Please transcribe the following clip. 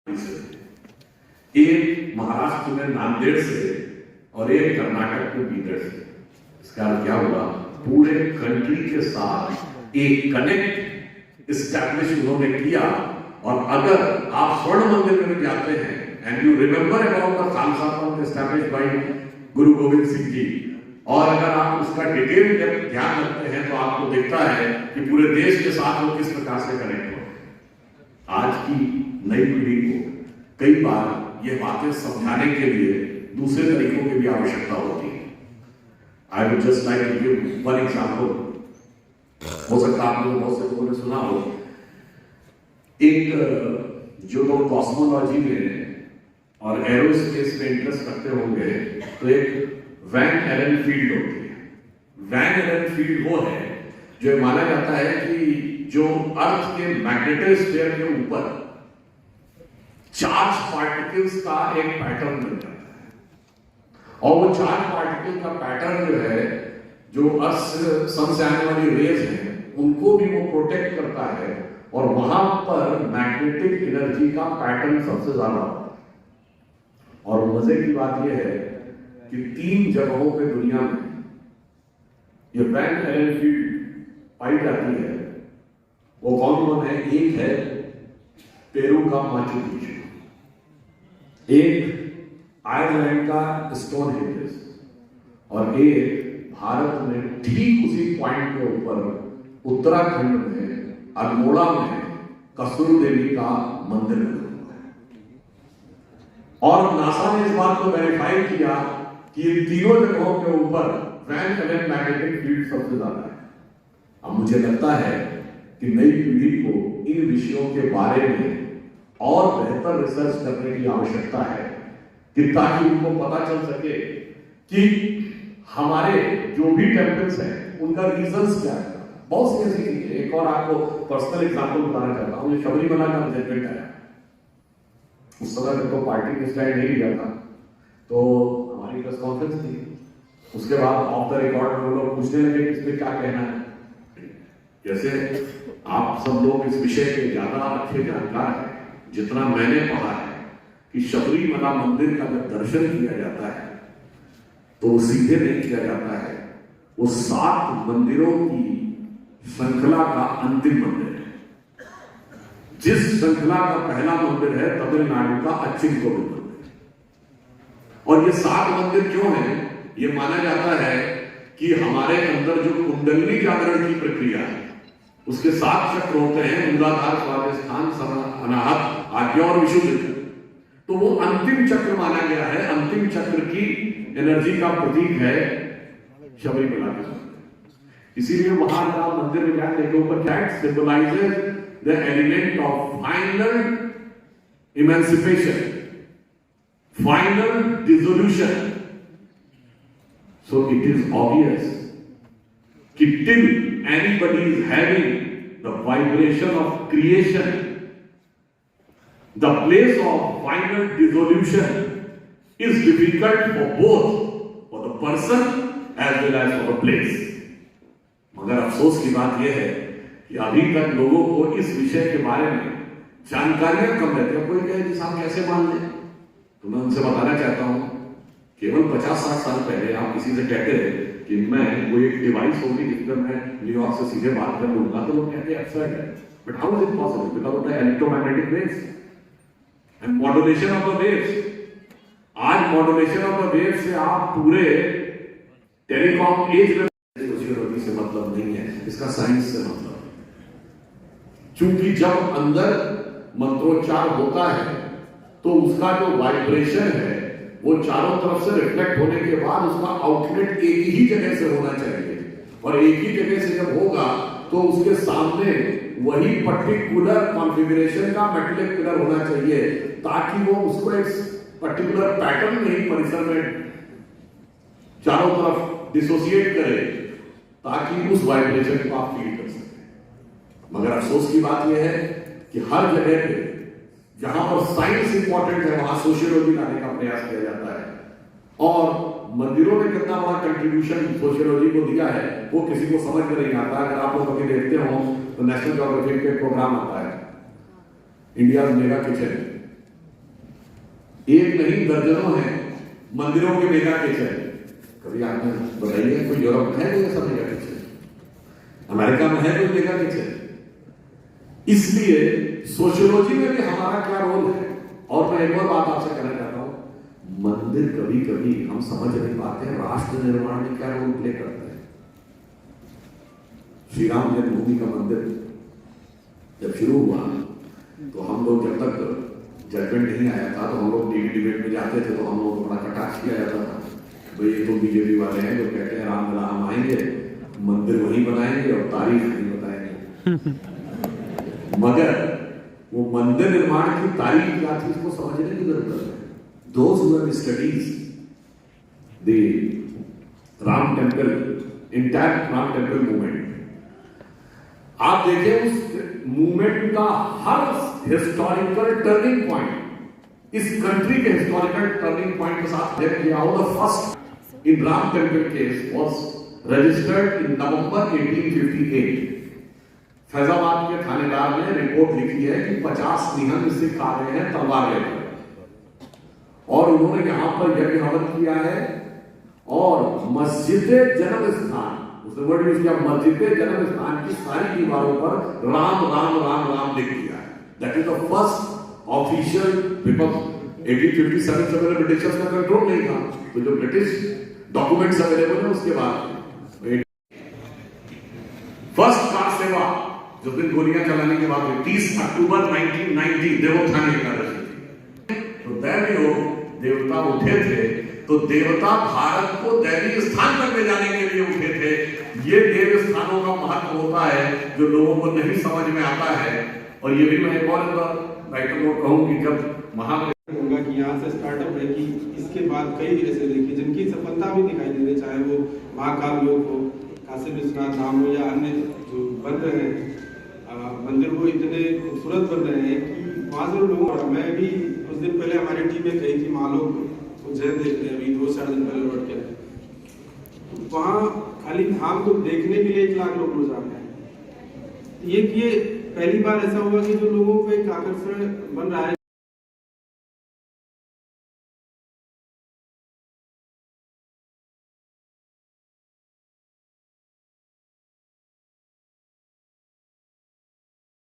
एक महाराष्ट्र में नांदेड़ से और एक कर्नाटक के बीदर से। इसका क्या हुआ, पूरे कंट्री के साथ एक कनेक्ट इस्टेब्लिश उन्होंने किया। और अगर आप स्वर्ण मंदिर में जाते हैं and you remember about the Khalsa पंथ एस्टैब्लिश्ड बाय गुरु गोविंद सिंह जी, और अगर आप उसका डिटेल ध्यान रखते हैं तो आपको दिखता है कि पूरे देश के साथ वो किस प्रकार से कनेक्ट हो। आज की नई पीढ़ी को कई बार ये बातें समझाने के लिए दूसरे तरीकों की भी आवश्यकता होती है। I would just like to give one example. हो सकता है आप लोगों बहुत से लोगों ने सुना हो, एक जो लोग कॉस्मोलॉजी में और एरोस्पेस में इंटरेस्ट रखते होंगे तो एक वैन एलन फील्ड होती है। वैन एलन फील्ड वो है जो माना जाता है कि जो अर्थ के मैग्नेटोस्फीयर के ऊपर चार्ज पार्टिकल्स का एक पैटर्न बन जाता है, और वो चार्ज पार्टिकल का पैटर्न जो है, जो अर्थ सन से आने वाली रेज हैं उनको भी वो प्रोटेक्ट करता है, और वहां पर मैग्नेटिक एनर्जी का पैटर्न सबसे ज्यादा होता है। और मजे की बात यह है कि 3 जगहों पे दुनिया में ये वैन एलन फील्ड पाई जाती है। वो कौन कौन है? एक है पेरू का माचू पिच्चू, एक आयरलैंड का स्टोन हेंजेस, और एक भारत में ठीक उसी पॉइंट के ऊपर उत्तराखंड में अल्मोड़ा में कसूर देवी का मंदिर बना हुआ है। और नासा ने इस बात को वेरीफाई किया कि ये तीनों जगहों के ऊपर वैन एलन मैग्नेटिक फील्ड सबसे ज्यादा है। अब मुझे लगता है कि नई पीढ़ी को इन विषयों के बारे में और बेहतर रिसर्च करने की आवश्यकता है, कि ताकि उनको पता चल सके कि हमारे जो भी टेम्पल्स हैं उनका रीजंस क्या है। बहुत सी ऐसी चीजें। एक और आपको पर्सनल एग्जांपल बताना चाहता हूं। शबरीमला का रिजल्ट आया, उस समय जब तो पार्टी ने स्टैंड नहीं लिया था, तो हमारी प्रेस कॉन्फ्रेंस थी। उसके बाद ऑफ द रिकॉर्ड में लोग पूछने लगे कि इसमें क्या कहना है। जैसे आप सब लोग इस विषय के ज्यादा अच्छे जानकार हैं, जितना मैंने पढ़ा है कि शबरीमला मंदिर का जब दर्शन किया जाता है तो वो सीधे नहीं किया जाता है, वो 7 मंदिरों की श्रृंखला का अंतिम मंदिर है। जिस श्रृंखला का पहला मंदिर है तमिलनाडु का अच्चिनकोविल मंदिर, और ये 7 मंदिर क्यों हैं? ये माना जाता है कि हमारे अंदर जो कुंडलिनी जागरण की प्रक्रिया है उसके 7 चक्र होते हैं, मूलाधार, स्वादिष्ठान, अनाहत, आज्ञा और विशुद्ध चक्र। तो वो अंतिम चक्र माना गया है, अंतिम चक्र की एनर्जी का प्रतीक है शबरीमला का मंदिर। इसीलिए वहां का मंदिर में जाने के ऊपर क्या symbolises the element of final emancipation, final dissolution. So it is obvious कि till anybody is having the vibration of creation, the place of final dissolution is difficult for both, for the person as well as for the place. मगर अफसोस की बात यह है कि अभी तक लोगों को इस विषय के बारे में जानकारियां कम रहती है। कोई कहे कि साहब कैसे मान लें, तो मैं उनसे बताना चाहता हूं, केवल 50-60 साल पहले आप किसी से कहते हैं कि मैं वो एक डिवाइस होगी जिसमें मैं न्यूयॉर्क से सीधे बात कर लूंगा, तो लोग कहते हैं absurd है। But how is it possible? Because of the electromagnetic waves and modulation of the waves. आज मॉड्यूलेशन ऑफ द वेव्स से आप पूरे टेलीकॉम एज में सोशियोलॉजी से मतलब नहीं है, इसका साइंस से मतलब है। क्योंकि जब अंदर मंत्रोच्चार होता है तो उसका जो वाइब्रेशन है वो चारों तरफ से रिफ्लेक्ट होने के बाद उसका आउटलेट एक ही जगह से होना चाहिए, और एक ही जगह से जब होगा तो उसके सामने वही पर्टिकुलर कॉन्फ़िगरेशन का मेटलिक पिलर होना चाहिए, ताकि वो उसको एक पर्टिकुलर पैटर्न में ही परिसर में चारों तरफ डिसोसिएट करे, ताकि उस वाइब्रेशन को आप फील कर सकें। मगर अफसोस की बात यह है कि हर जगह पे जहां पर साइंस इंपॉर्टेंट है वहां सोशियोलॉजी लाने का प्रयास किया जाता है, और मंदिरों ने कितना बड़ा कंट्रीब्यूशन सोशियोलॉजी को दिया है वो किसी को समझ में नहीं आता। अगर आप लोग कभी देखते हो तो नेशनल ज्योग्राफिक पे प्रोग्राम आता है इंडिया मेगा किचन, एक नहीं दर्जनों हैं मंदिरों के मेगा किचन। कभी आपने बताइए कोई यूरोप में है कोई ऐसा मेगा किचन? अमेरिका में है कोई मेगा किचन? इसलिए सोशियोलॉजी में भी हमारा क्या रोल है। और मैं एक और बात आपसे कहना चाहता हूं, मंदिर कभी कभी हम समझ नहीं पाते हैं राष्ट्र निर्माण में क्या रोल प्ले करते हैं। श्री राम जन्मभूमि का मंदिर जब शुरू हुआ तो हम लोग जब तक जजमेंट नहीं आया था तो हम लोग टीवी डिबेट में जाते थे तो हम लोग को बड़ा कटाक्ष किया जाता था, भाई ये तो बीजेपी वाले हैं जो कहते हैं राम राम आएंगे मंदिर वहीं बनाएंगे और तारीख नहीं बताएंगे। मगर वो मंदिर निर्माण की तारीख क्या थी इसको समझने की जरूरत है। Those who have studied the Ram temple, intact Ram temple movement, आप देखिए उस मूवमेंट का हर हिस्टोरिकल टर्निंग पॉइंट इस कंट्री के हिस्टोरिकल टर्निंग पॉइंट के साथ लिंक किया हो। The first in Ram temple case was registered in November 1858। Faizabad के थानेदार ने रिपोर्ट लिखी है कि 50 निहंग सिख आ गए हैं तलवार लेकर और उन्होंने यहां पर यज्ञ हवन किया है और मस्जिद जन्म स्थान, उसने वर्ड यूज किया, मस्जिद जन्म स्थान की सारी दीवारों पर राम राम राम राम लिख दिया है। That is the first official, because 1857 से पहले ब्रिटिशर्स का कंट्रोल नहीं था, तो जो ब्रिटिश डॉक्यूमेंट्स अवेलेबल है उसके बाद फर्स्ट कार सेवा जो दिन गोलियां चलाने के बाद 30 अक्टूबर 1990 देवोत्थान एकादशी थी। तो दैवीय देवता उठे थे, तो देवता भारत को दैवीय स्थान पर ले जाने के लिए उठे थे। ये देव स्थानों का महत्व होता है जो लोगों को नहीं समझ में आता है। और ये भी मैं एक और राइटर को कहूं कि जब होगा कि यहाँ से स्टार्टअप है कि इसके बाद कई ऐसे देखिए जिनकी सफलता भी दिखाई दे रही, चाहे वो महाकाल योग हो, काशी विश्वनाथ धाम हो या अन्य जो बन रहे हैं मंदिर वो इतने खूबसूरत बन रहे हैं कि वहाँ से लोगों, मैं भी कुछ दिन पहले हमारी टीम में गई थी मालोक उज्जैन देखने, अभी 2-4 दिन पहले लौट के आए। वहाँ खाली धाम को देखने के लिए 1 लाख लोग रोज आते हैं। ये पहली बार ऐसा हुआ कि जो लोगों को एक आकर्षण बन रहा है